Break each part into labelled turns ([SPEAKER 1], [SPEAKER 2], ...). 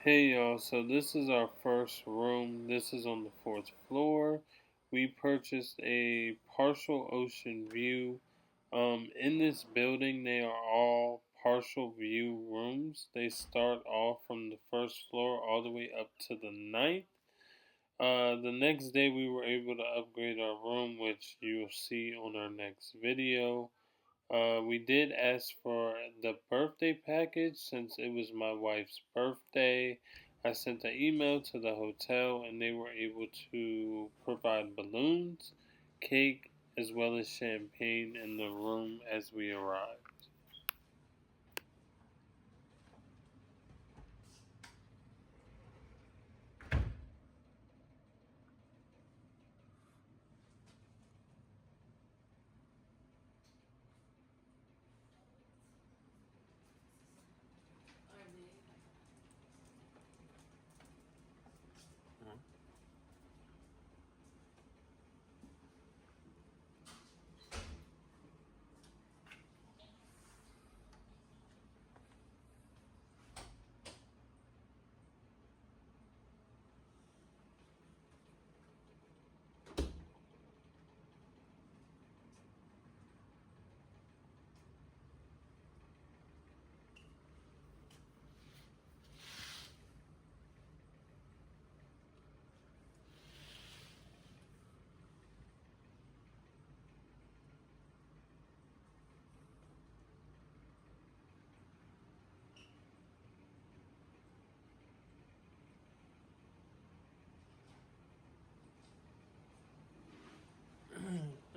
[SPEAKER 1] Hey y'all, so this is our first room. This is on the fourth floor. We purchased a partial ocean view. In this building, they are all partial view rooms. They start off from the first floor all the way up to the ninth. The next day, we were able to upgrade our room, which you'll see on our next video. We did ask for the birthday package since it was my wife's birthday. I sent an email to the hotel and they were able to provide balloons, cake, as well as champagne in the room as we arrived.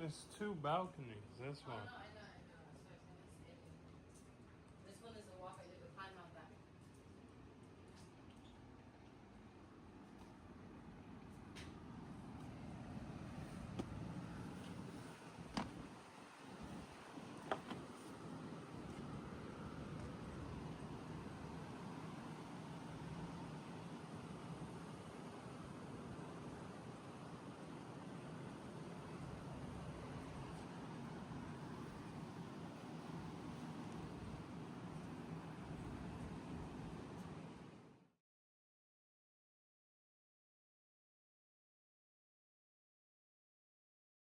[SPEAKER 1] It's two balconies, that's why.